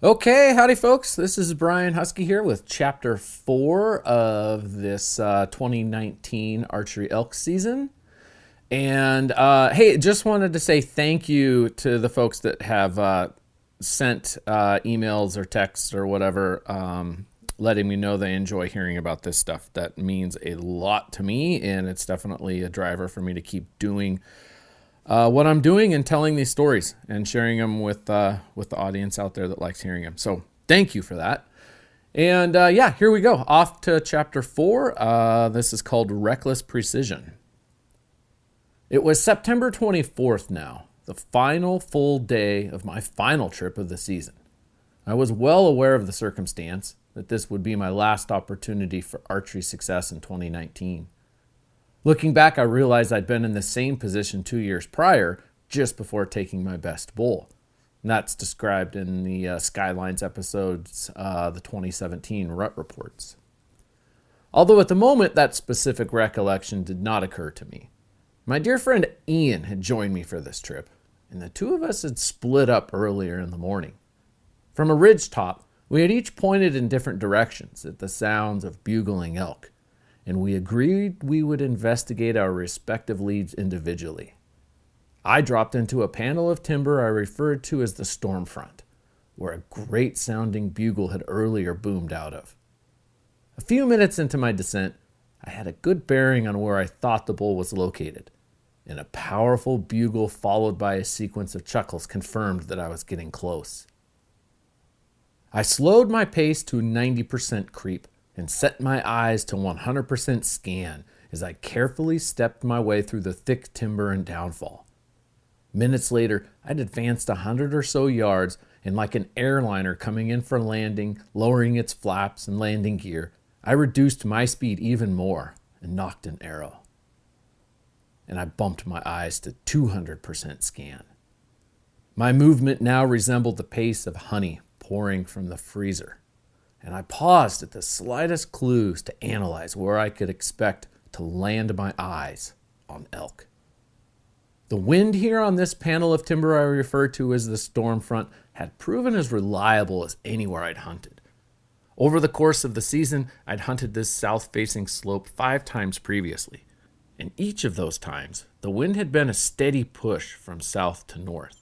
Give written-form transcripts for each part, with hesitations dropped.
Okay, howdy folks. This is Brian Husky here with chapter 4 of this 2019 archery elk season. And hey, just wanted to say thank you to the folks that have sent emails or texts or whatever, letting me know they enjoy hearing about this stuff. That means a lot to me, and it's definitely a driver for me to keep doing what I'm doing and telling these stories and sharing them with the audience out there that likes hearing them. So thank you for that. And yeah, here we go. Off to chapter 4. This is called Reckless Precision. It was September 24th now, the final full day of my final trip of the season. I was well aware of the circumstance that this would be my last opportunity for archery success in 2019. Looking back, I realized I'd been in the same position 2 years prior, just before taking my best bull. And that's described in the SKYLINES Episodes, the 2017 Rut Reports. Although at the moment, that specific recollection did not occur to me. My dear friend Ian had joined me for this trip, and the two of us had split up earlier in the morning. From a ridge top, we had each pointed in different directions at the sounds of bugling elk, and we agreed we would investigate our respective leads individually. I dropped into a panel of timber I referred to as the storm front, where a great sounding bugle had earlier boomed out of. A few minutes into my descent, I had a good bearing on where I thought the bull was located, and a powerful bugle followed by a sequence of chuckles confirmed that I was getting close. I slowed my pace to 90% creep and set my eyes to 100% scan as I carefully stepped my way through the thick timber and downfall. Minutes later, I'd advanced 100 or so yards, and like an airliner coming in for landing, lowering its flaps and landing gear, I reduced my speed even more and knocked an arrow. And I bumped my eyes to 200% scan. My movement now resembled the pace of honey pouring from the freezer, and I paused at the slightest clues to analyze where I could expect to land my eyes on elk. The wind here on this panel of timber I refer to as the storm front had proven as reliable as anywhere I'd hunted. Over the course of the season, I'd hunted this south-facing slope 5 times previously, and each of those times, the wind had been a steady push from south to north.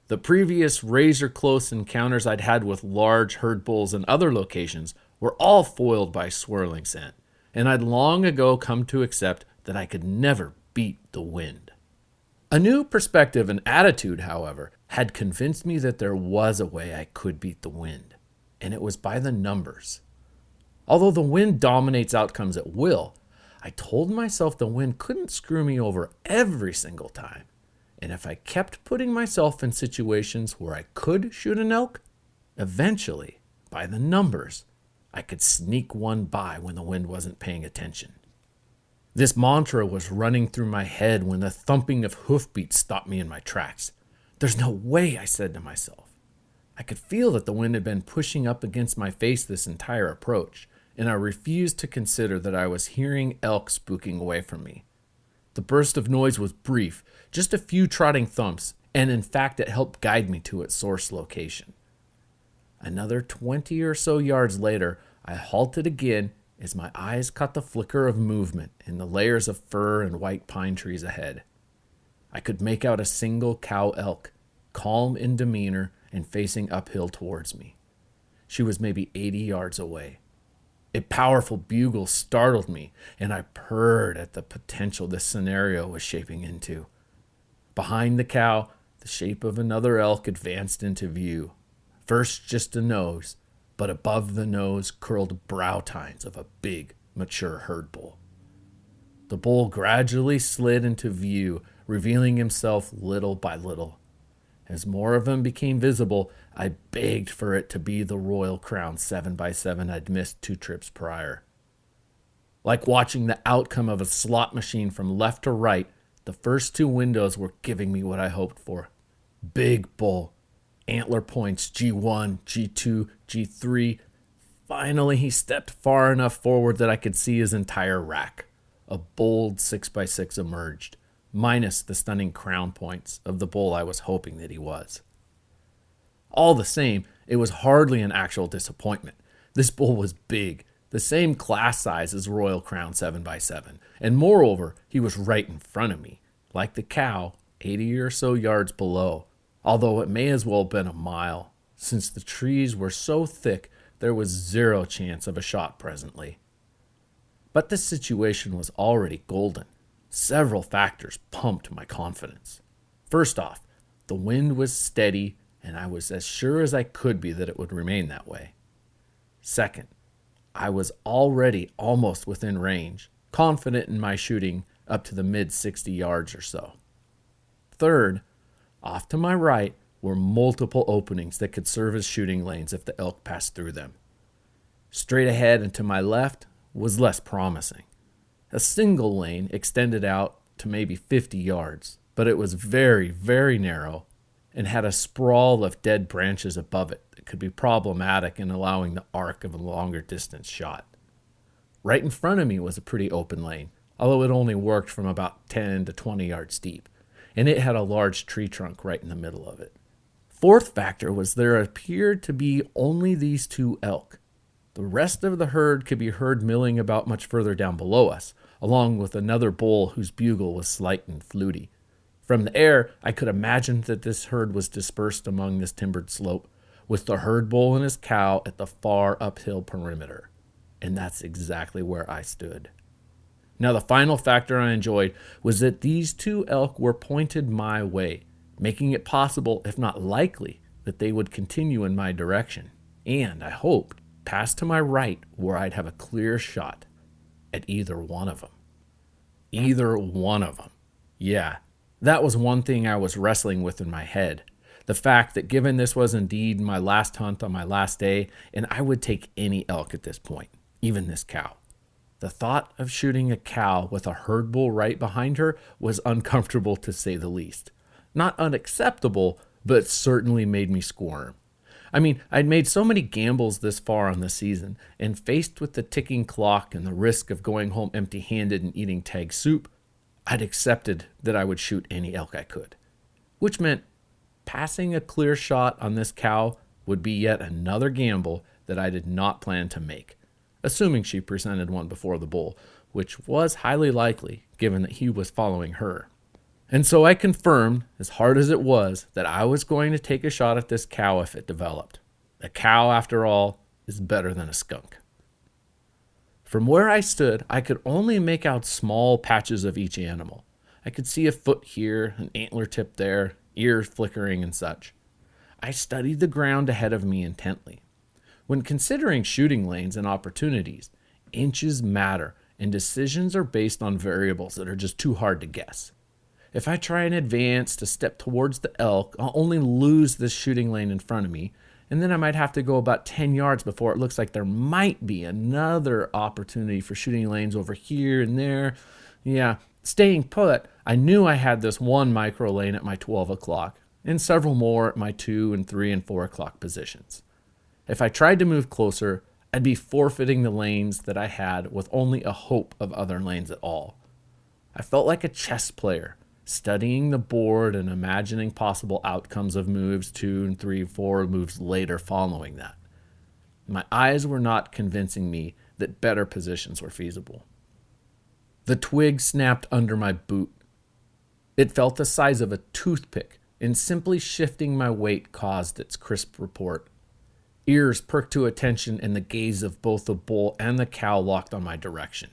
The previous razor-close encounters I'd had with large herd bulls in other locations were all foiled by swirling scent, and I'd long ago come to accept that I could never beat the wind. A new perspective and attitude, however, had convinced me that there was a way I could beat the wind, and it was by the numbers. Although the wind dominates outcomes at will, I told myself the wind couldn't screw me over every single time. And if I kept putting myself in situations where I could shoot an elk, eventually, by the numbers, I could sneak one by when the wind wasn't paying attention. This mantra was running through my head when the thumping of hoofbeats stopped me in my tracks. There's no way, I said to myself. I could feel that the wind had been pushing up against my face this entire approach, and I refused to consider that I was hearing elk spooking away from me. The burst of noise was brief, just a few trotting thumps, and in fact it helped guide me to its source location. Another 20 or so yards later, I halted again as my eyes caught the flicker of movement in the layers of fir and white pine trees ahead. I could make out a single cow elk, calm in demeanor and facing uphill towards me. She was maybe 80 yards away. A powerful bugle startled me, and I purred at the potential this scenario was shaping into. Behind the cow, the shape of another elk advanced into view. First just a nose, but above the nose curled brow tines of a big, mature herd bull. The bull gradually slid into view, revealing himself little by little. As more of him became visible, I begged for it to be the Royal Crown 7x7 I'd missed 2 trips prior. Like watching the outcome of a slot machine from left to right, the first 2 windows were giving me what I hoped for. Big bull, antler points G1, G2, G3. Finally, he stepped far enough forward that I could see his entire rack. A bold 6x6 emerged, minus the stunning crown points of the bull I was hoping that he was. All the same, It was hardly an actual disappointment. This bull was big, the same class size as Royal Crown 7x7, and moreover, he was right in front of me, like the cow, 80 or so yards below, although it may as well have been a mile, since the trees were so thick there was zero chance of a shot presently. But this situation was already golden. Several factors pumped my confidence. First off, the wind was steady, and I was as sure as I could be that it would remain that way. Second, I was already almost within range, confident in my shooting up to the mid-60 yards or so. Third, off to my right were multiple openings that could serve as shooting lanes if the elk passed through them. Straight ahead and to my left was less promising. A single lane extended out to maybe 50 yards, but it was very, very narrow and had a sprawl of dead branches above it that could be problematic in allowing the arc of a longer distance shot. Right in front of me was a pretty open lane, although it only worked from about 10 to 20 yards deep, and it had a large tree trunk right in the middle of it. Fourth factor was there appeared to be only these two elk. The rest of the herd could be heard milling about much further down below us, along with another bull whose bugle was slight and fluty. From the air, I could imagine that this herd was dispersed among this timbered slope, with the herd bull and his cow at the far uphill perimeter. And that's exactly where I stood. Now, the final factor I enjoyed was that these two elk were pointed my way, making it possible, if not likely, that they would continue in my direction, and, I hoped, pass to my right where I'd have a clear shot at either one of them. Either one of them. Yeah, that was one thing I was wrestling with in my head. The fact that given this was indeed my last hunt on my last day, and I would take any elk at this point, even this cow. The thought of shooting a cow with a herd bull right behind her was uncomfortable to say the least. Not unacceptable, but certainly made me squirm. I mean, I'd made so many gambles this far on the season, and faced with the ticking clock and the risk of going home empty-handed and eating tag soup, I'd accepted that I would shoot any elk I could. Which meant passing a clear shot on this cow would be yet another gamble that I did not plan to make, assuming she presented one before the bull, which was highly likely given that he was following her. And so I confirmed, as hard as it was, that I was going to take a shot at this cow if it developed. A cow, after all, is better than a skunk. From where I stood, I could only make out small patches of each animal. I could see a foot here, an antler tip there, ears flickering and such. I studied the ground ahead of me intently. When considering shooting lanes and opportunities, inches matter, and decisions are based on variables that are just too hard to guess. If I try and advance to step towards the elk, I'll only lose this shooting lane in front of me, and then I might have to go about 10 yards before it looks like there might be another opportunity for shooting lanes over here and there. Yeah, staying put, I knew I had this one micro lane at my 12 o'clock, and several more at my 2 and 3 and 4 o'clock positions. If I tried to move closer, I'd be forfeiting the lanes that I had with only a hope of other lanes at all. I felt like a chess player, studying the board and imagining possible outcomes of moves 2 and 3, 4 moves later following that. My eyes were not convincing me that better positions were feasible. The twig snapped under my boot. It felt the size of a toothpick, and simply shifting my weight caused its crisp report. Ears perked to attention, and the gaze of both the bull and the cow locked on my direction.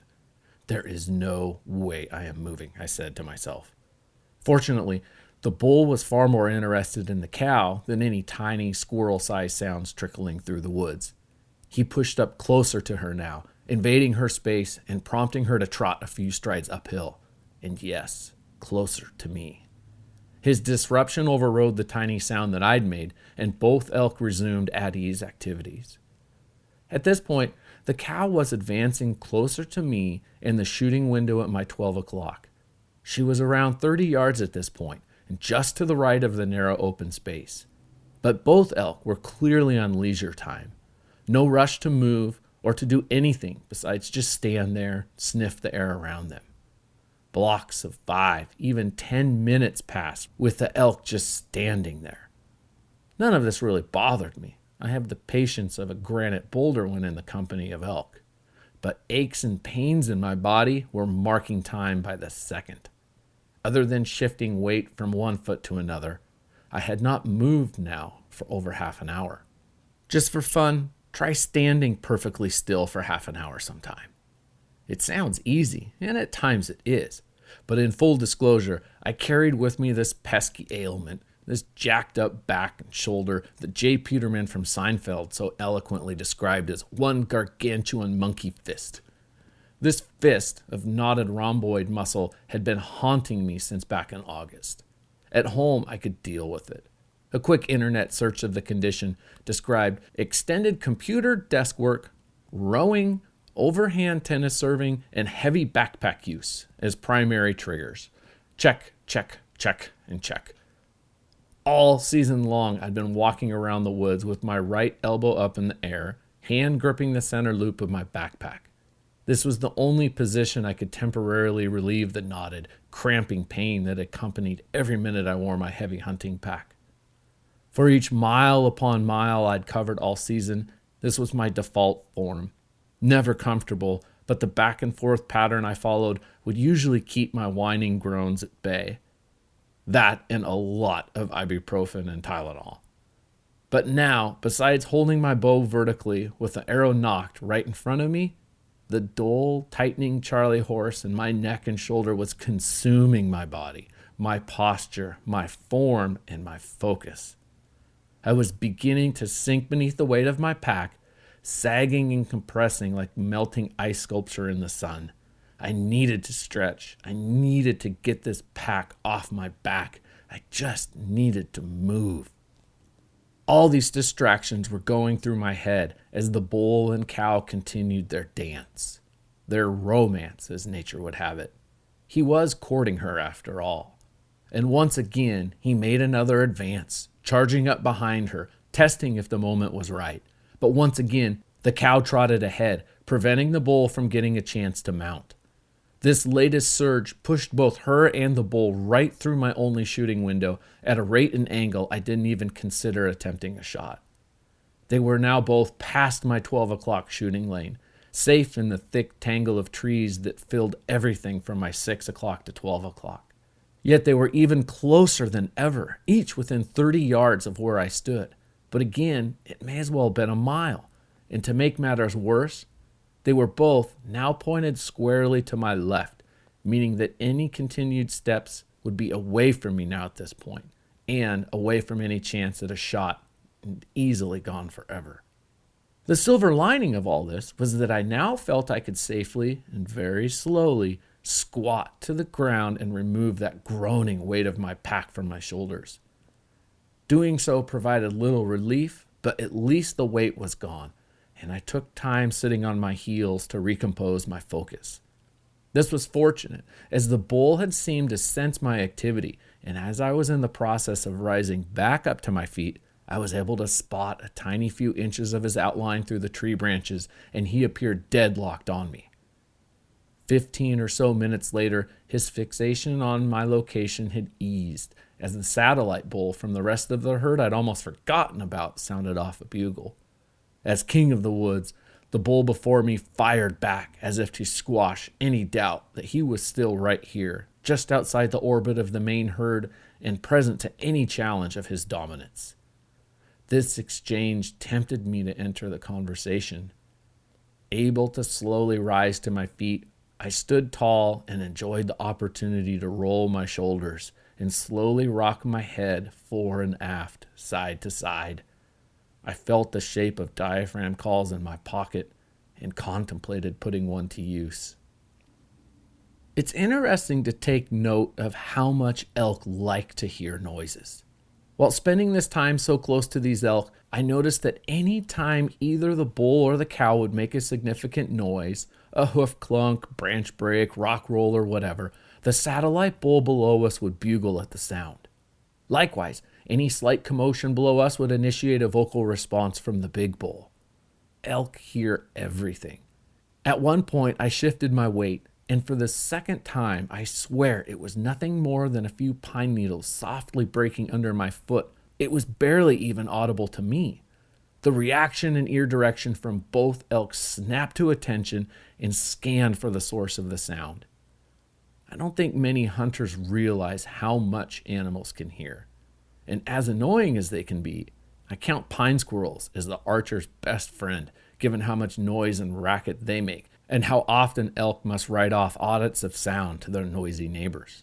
There is no way I am moving, I said to myself. Fortunately, the bull was far more interested in the cow than any tiny squirrel-sized sounds trickling through the woods. He pushed up closer to her now, invading her space and prompting her to trot a few strides uphill. And yes, closer to me. His disruption overrode the tiny sound that I'd made, and both elk resumed at-ease activities. At this point, the cow was advancing closer to me in the shooting window at my 12 o'clock. She was around 30 yards at this point, and just to the right of the narrow open space. But both elk were clearly on leisure time. No rush to move or to do anything besides just stand there, sniff the air around them. Blocks of 5, even 10 minutes passed with the elk just standing there. None of this really bothered me. I have the patience of a granite boulder when in the company of elk. But aches and pains in my body were marking time by the second. Other than shifting weight from one foot to another, I had not moved now for over half an hour. Just for fun, try standing perfectly still for half an hour sometime. It sounds easy, and at times it is. But in full disclosure, I carried with me this pesky ailment, this jacked up back and shoulder that Jay Peterman from Seinfeld so eloquently described as one gargantuan monkey fist. This fist of knotted rhomboid muscle had been haunting me since back in August. At home, I could deal with it. A quick internet search of the condition described extended computer desk work, rowing, overhand tennis serving, and heavy backpack use as primary triggers. Check, check, check, and check. All season long, I'd been walking around the woods with my right elbow up in the air, hand gripping the center loop of my backpack. This was the only position I could temporarily relieve the knotted, cramping pain that accompanied every minute I wore my heavy hunting pack. For each mile upon mile I'd covered all season, this was my default form. Never comfortable, but the back and forth pattern I followed would usually keep my whining groans at bay. That and a lot of ibuprofen and Tylenol. But now, besides holding my bow vertically with the arrow nocked right in front of me, the dull, tightening Charlie horse in my neck and shoulder was consuming my body, my posture, my form, and my focus. I was beginning to sink beneath the weight of my pack, sagging and compressing like melting ice sculpture in the sun. I needed to stretch. I needed to get this pack off my back. I just needed to move. All these distractions were going through my head as the bull and cow continued their dance, their romance, as nature would have it. He was courting her after all. And once again, he made another advance, charging up behind her, testing if the moment was right. But once again, the cow trotted ahead, preventing the bull from getting a chance to mount. This latest surge pushed both her and the bull right through my only shooting window at a rate and angle I didn't even consider attempting a shot. They were now both past my 12 o'clock shooting lane, safe in the thick tangle of trees that filled everything from my 6 o'clock to 12 o'clock. Yet they were even closer than ever, each within 30 yards of where I stood. But again, it may as well have been a mile. And to make matters worse, they were both now pointed squarely to my left, meaning that any continued steps would be away from me now at this point, and away from any chance at a shot, and easily gone forever. The silver lining of all this was that I now felt I could safely and very slowly squat to the ground and remove that groaning weight of my pack from my shoulders. Doing so provided little relief, but at least the weight was gone, and I took time sitting on my heels to recompose my focus. This was fortunate, as the bull had seemed to sense my activity, and as I was in the process of rising back up to my feet, I was able to spot a tiny few inches of his outline through the tree branches, and he appeared deadlocked on me. 15 or so minutes later, his fixation on my location had eased, as the satellite bull from the rest of the herd I'd almost forgotten about sounded off a bugle. As king of the woods, the bull before me fired back as if to squash any doubt that he was still right here, just outside the orbit of the main herd and present to any challenge of his dominance. This exchange tempted me to enter the conversation. Able to slowly rise to my feet, I stood tall and enjoyed the opportunity to roll my shoulders and slowly rock my head fore and aft, side to side. I felt the shape of diaphragm calls in my pocket and contemplated putting one to use. It's interesting to take note of how much elk like to hear noises. While spending this time so close to these elk, I noticed that any time either the bull or the cow would make a significant noise, a hoof clunk, branch break, rock roll, or whatever, the satellite bull below us would bugle at the sound. Likewise, any slight commotion below us would initiate a vocal response from the big bull. Elk hear everything. At one point, I shifted my weight, and for the second time, I swear it was nothing more than a few pine needles softly breaking under my foot. It was barely even audible to me. The reaction and ear direction from both elk snapped to attention and scanned for the source of the sound. I don't think many hunters realize how much animals can hear. And as annoying as they can be, I count pine squirrels as the archer's best friend, given how much noise and racket they make, and how often elk must write off audits of sound to their noisy neighbors.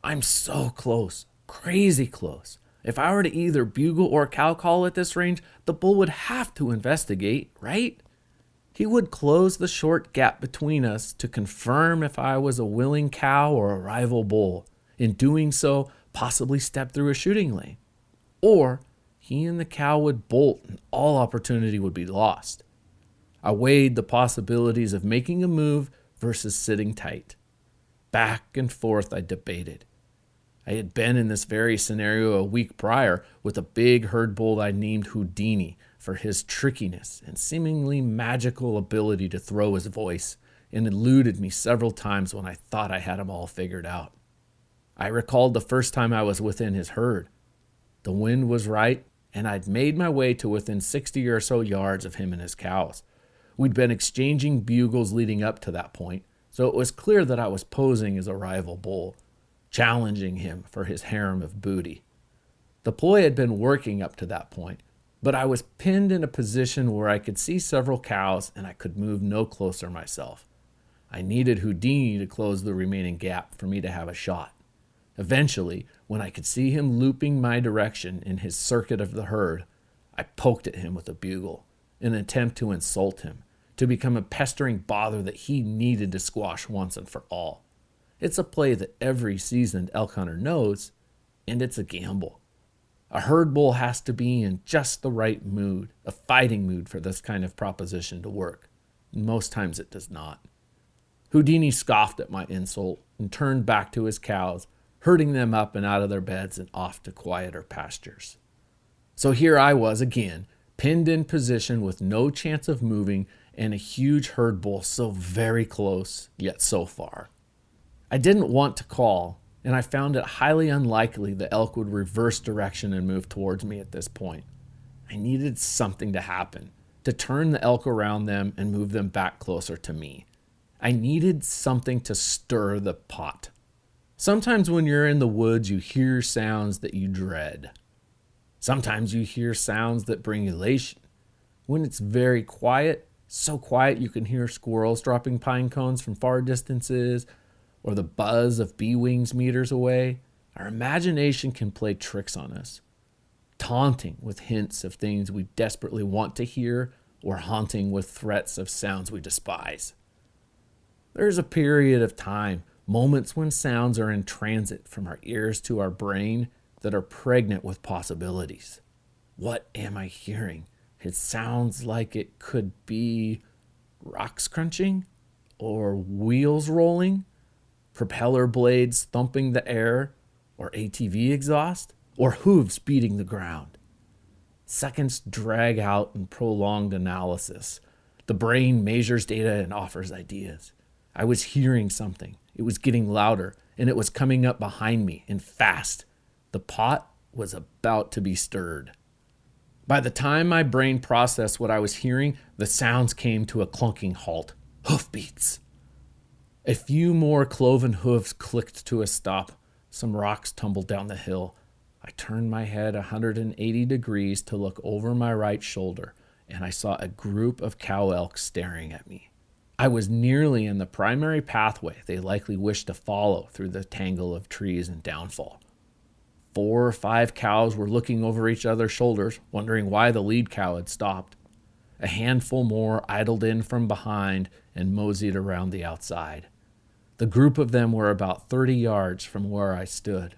I'm so close, crazy close. If I were to either bugle or cow call at this range, the bull would have to investigate, right? He would close the short gap between us to confirm if I was a willing cow or a rival bull. In doing so, possibly step through a shooting lane. Or he and the cow would bolt and all opportunity would be lost. I weighed the possibilities of making a move versus sitting tight. Back and forth I debated. I had been in this very scenario a week prior with a big herd bull I named Houdini for his trickiness and seemingly magical ability to throw his voice, and eluded me several times when I thought I had him all figured out. I recalled the first time I was within his herd. The wind was right, and I'd made my way to within 60 or so yards of him and his cows. We'd been exchanging bugles leading up to that point, so it was clear that I was posing as a rival bull, challenging him for his harem of booty. The ploy had been working up to that point, but I was pinned in a position where I could see several cows and I could move no closer myself. I needed Houdini to close the remaining gap for me to have a shot. Eventually, when I could see him looping my direction in his circuit of the herd, I poked at him with a bugle in an attempt to insult him, to become a pestering bother that he needed to squash once and for all. It's a play that every seasoned elk hunter knows, and it's a gamble. A herd bull has to be in just the right mood, a fighting mood for this kind of proposition to work. Most times it does not. Houdini scoffed at my insult and turned back to his cows, herding them up and out of their beds and off to quieter pastures. So here I was again, pinned in position with no chance of moving and a huge herd bull so very close, yet so far. I didn't want to call, and I found it highly unlikely the elk would reverse direction and move towards me at this point. I needed something to happen, to turn the elk around them and move them back closer to me. I needed something to stir the pot. Sometimes when you're in the woods, you hear sounds that you dread. Sometimes you hear sounds that bring elation. When it's very quiet, so quiet you can hear squirrels dropping pine cones from far distances, or the buzz of bee wings meters away, our imagination can play tricks on us, taunting with hints of things we desperately want to hear or haunting with threats of sounds we despise. There's a period of time, moments when sounds are in transit from our ears to our brain that are pregnant with possibilities. What am I hearing? It sounds like it could be rocks crunching, or wheels rolling, propeller blades thumping the air, or ATV exhaust, or hooves beating the ground. Seconds drag out in prolonged analysis. The brain measures data and offers ideas. I was hearing something. It was getting louder, and it was coming up behind me, and fast. The pot was about to be stirred. By the time my brain processed what I was hearing, the sounds came to a clunking halt. Hoofbeats. A few more cloven hooves clicked to a stop. Some rocks tumbled down the hill. I turned my head 180 degrees to look over my right shoulder, and I saw a group of cow elk staring at me. I was nearly in the primary pathway they likely wished to follow through the tangle of trees and downfall. 4 or 5 cows were looking over each other's shoulders, wondering why the lead cow had stopped. A handful more idled in from behind and moseyed around the outside. The group of them were about 30 yards from where I stood.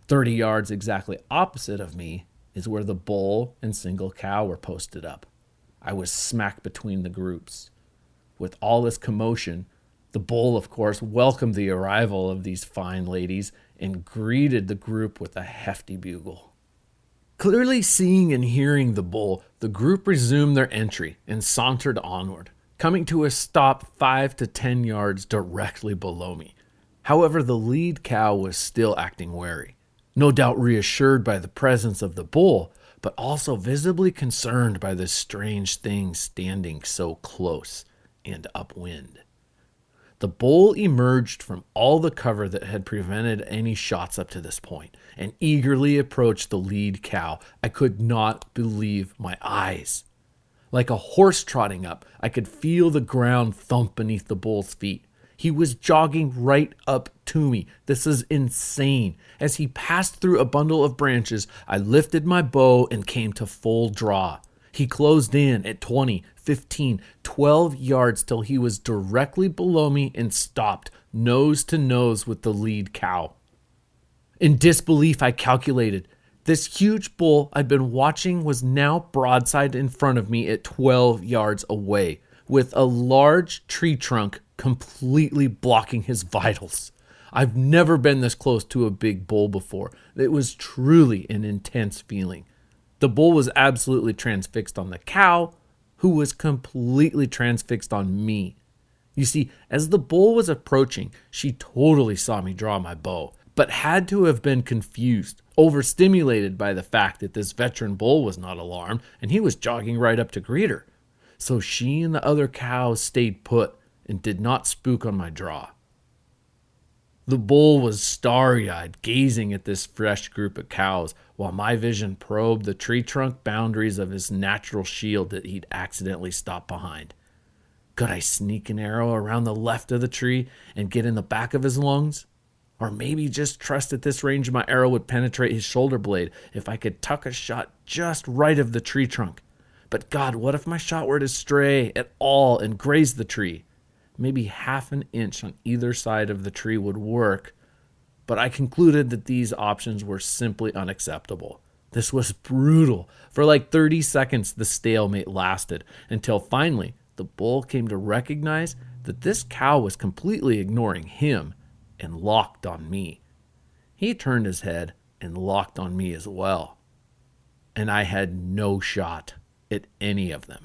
30 yards exactly opposite of me is where the bull and single cow were posted up. I was smack between the groups. With all this commotion, the bull, of course, welcomed the arrival of these fine ladies and greeted the group with a hefty bugle. Clearly seeing and hearing the bull, the group resumed their entry and sauntered onward, coming to a stop 5 to 10 yards directly below me. However, the lead cow was still acting wary, no doubt reassured by the presence of the bull, but also visibly concerned by this strange thing standing so close and upwind. The bull emerged from all the cover that had prevented any shots up to this point and eagerly approached the lead cow. I could not believe my eyes. Like a horse trotting up, I could feel the ground thump beneath the bull's feet. He was jogging right up to me. This is insane. As he passed through a bundle of branches, I lifted my bow and came to full draw. He closed in at 20, 15, 12 yards till he was directly below me and stopped, nose to nose with the lead cow. In disbelief, I calculated. This huge bull I'd been watching was now broadside in front of me at 12 yards away, with a large tree trunk completely blocking his vitals. I've never been this close to a big bull before. It was truly an intense feeling. The bull was absolutely transfixed on the cow, who was completely transfixed on me. You see, as the bull was approaching, she totally saw me draw my bow, but had to have been confused, overstimulated by the fact that this veteran bull was not alarmed and he was jogging right up to greet her. So she and the other cows stayed put and did not spook on my draw. The bull was starry-eyed, gazing at this fresh group of cows, while my vision probed the tree trunk boundaries of his natural shield that he'd accidentally stopped behind. Could I sneak an arrow around the left of the tree and get in the back of his lungs? Or maybe just trust at this range my arrow would penetrate his shoulder blade if I could tuck a shot just right of the tree trunk. But God, what if my shot were to stray at all and graze the tree? Maybe half an inch on either side of the tree would work, but I concluded that these options were simply unacceptable. This was brutal. For like 30 seconds, the stalemate lasted, until finally the bull came to recognize that this cow was completely ignoring him and locked on me. He turned his head and locked on me as well, and I had no shot at any of them.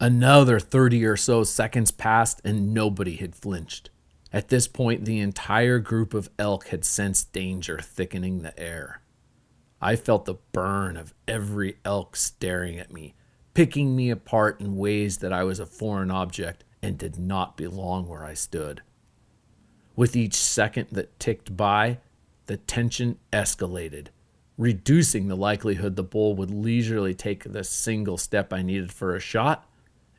Another 30 or so seconds passed and nobody had flinched. At this point, the entire group of elk had sensed danger thickening the air. I felt the burn of every elk staring at me, picking me apart in ways that I was a foreign object and did not belong where I stood. With each second that ticked by, the tension escalated, reducing the likelihood the bull would leisurely take the single step I needed for a shot,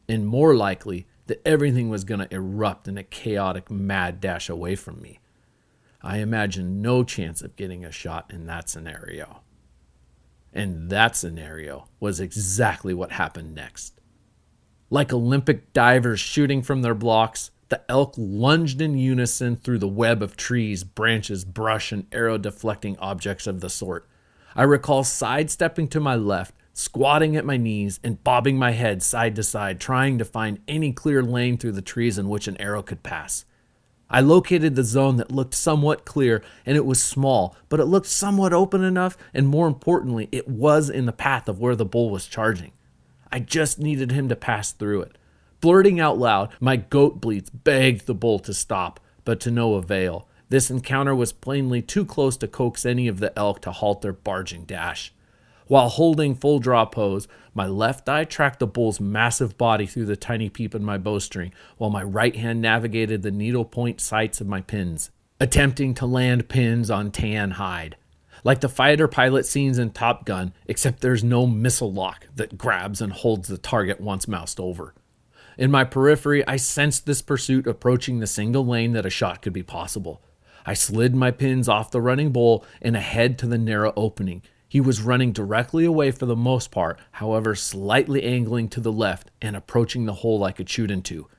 and more likely that everything was going to erupt in a chaotic mad dash away from me. I imagined no chance of getting a shot in that scenario. And that scenario was exactly what happened next. Like Olympic divers shooting from their blocks, the elk lunged in unison through the web of trees, branches, brush, and arrow-deflecting objects of the sort. I recall sidestepping to my left, squatting at my knees, and bobbing my head side to side, trying to find any clear lane through the trees in which an arrow could pass. I located the zone that looked somewhat clear, and it was small, but it looked somewhat open enough, and more importantly, it was in the path of where the bull was charging. I just needed him to pass through it. Blurting out loud, my goat bleats begged the bull to stop, but to no avail. This encounter was plainly too close to coax any of the elk to halt their barging dash. While holding full draw pose, my left eye tracked the bull's massive body through the tiny peep in my bowstring, while my right hand navigated the needle point sights of my pins, attempting to land pins on tan hide. Like the fighter pilot scenes in Top Gun, except there's no missile lock that grabs and holds the target once moused over. In my periphery, I sensed this pursuit approaching the single lane that a shot could be possible. I slid my pins off the running bull and ahead to the narrow opening. He was running directly away for the most part, however slightly angling to the left and approaching the hole I could shoot into.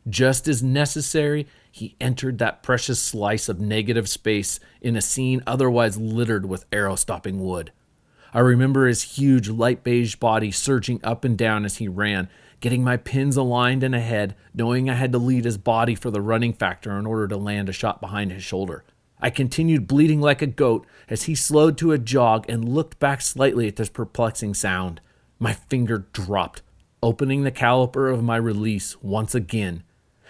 Just as necessary, he entered that precious slice of negative space in a scene otherwise littered with arrow-stopping wood. I remember his huge light beige body surging up and down as he ran, getting my pins aligned and ahead, knowing I had to lead his body for the running factor in order to land a shot behind his shoulder. I continued bleating like a goat as he slowed to a jog and looked back slightly at this perplexing sound. My finger dropped, opening the caliper of my release once again,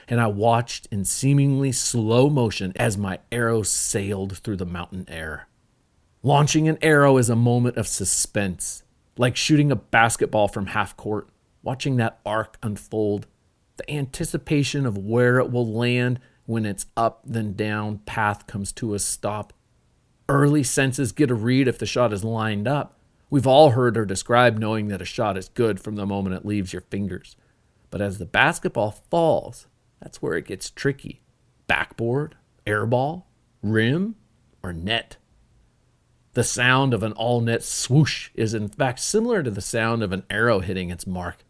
and I watched in seemingly slow motion as my arrow sailed through the mountain air. Launching an arrow is a moment of suspense, like shooting a basketball from half court, watching that arc unfold, the anticipation of where it will land when its up then down path comes to a stop. Early senses get a read if the shot is lined up. We've all heard or described knowing that a shot is good from the moment it leaves your fingers. But as the basketball falls, that's where it gets tricky. Backboard, airball, rim, or net. The sound of an all-net swoosh is in fact similar to the sound of an arrow hitting its mark.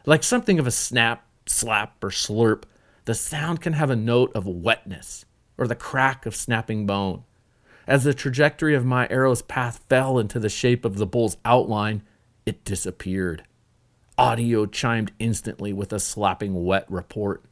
Like something of a snap, slap, or slurp, the sound can have a note of wetness or the crack of snapping bone. As the trajectory of my arrow's path fell into the shape of the bull's outline, it disappeared. Audio chimed instantly with a slapping wet report.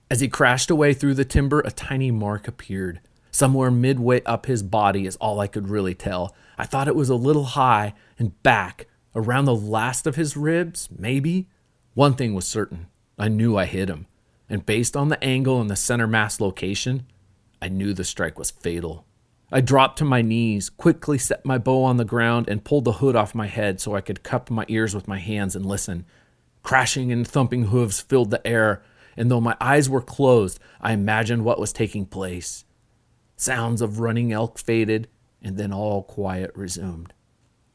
As he crashed away through the timber, a tiny mark appeared. Somewhere midway up his body is all I could really tell. I thought it was a little high and back, around the last of his ribs, maybe. One thing was certain. I knew I hit him. And based on the angle and the center mass location, I knew the strike was fatal. I dropped to my knees, quickly set my bow on the ground, and pulled the hood off my head so I could cup my ears with my hands and listen. Crashing and thumping hooves filled the air, and though my eyes were closed, I imagined what was taking place. Sounds of running elk faded, and then all quiet resumed.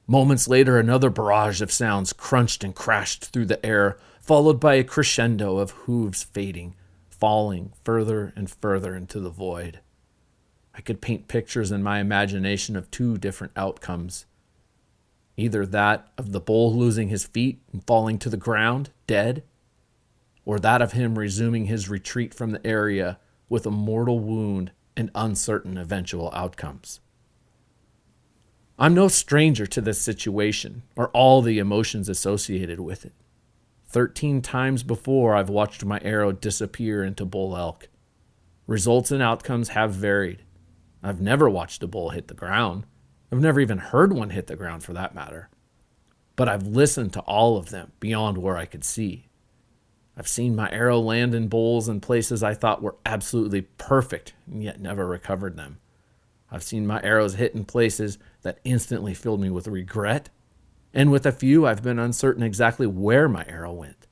Moments later, another barrage of sounds crunched and crashed through the air, followed by a crescendo of hooves fading, falling further and further into the void. I could paint pictures in my imagination of two different outcomes. Either that of the bull losing his feet and falling to the ground, dead, or that of him resuming his retreat from the area with a mortal wound and uncertain eventual outcomes. I'm no stranger to this situation or all the emotions associated with it. 13 times before I've watched my arrow disappear into bull elk. Results and outcomes have varied. I've never watched a bull hit the ground. I've never even heard one hit the ground for that matter. But I've listened to all of them beyond where I could see. I've seen my arrow land in bulls in places I thought were absolutely perfect and yet never recovered them. I've seen my arrows hit in places that instantly filled me with regret, and with a few I've been uncertain exactly where my arrow went.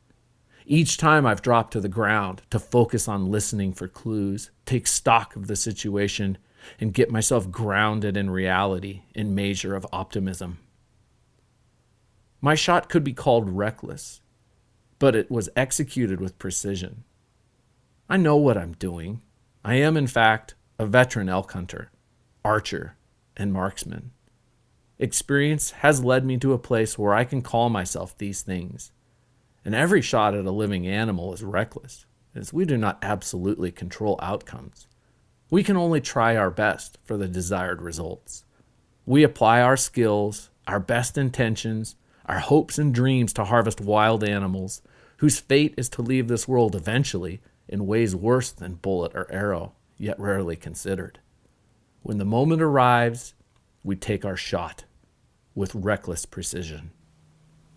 Each time I've dropped to the ground to focus on listening for clues, take stock of the situation, and get myself grounded in reality in measure of optimism. My shot could be called reckless, but it was executed with precision. I know what I'm doing. I am, in fact, a veteran elk hunter, archer, and marksman. Experience has led me to a place where I can call myself these things. And every shot at a living animal is reckless, as we do not absolutely control outcomes. We can only try our best for the desired results. We apply our skills, our best intentions, our hopes and dreams to harvest wild animals, whose fate is to leave this world eventually in ways worse than bullet or arrow, yet rarely considered. When the moment arrives, we take our shot with reckless precision.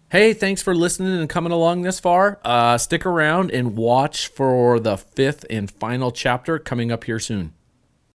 Hey, thanks for listening and coming along this far. Stick around and watch for the 5th and final chapter coming up here soon.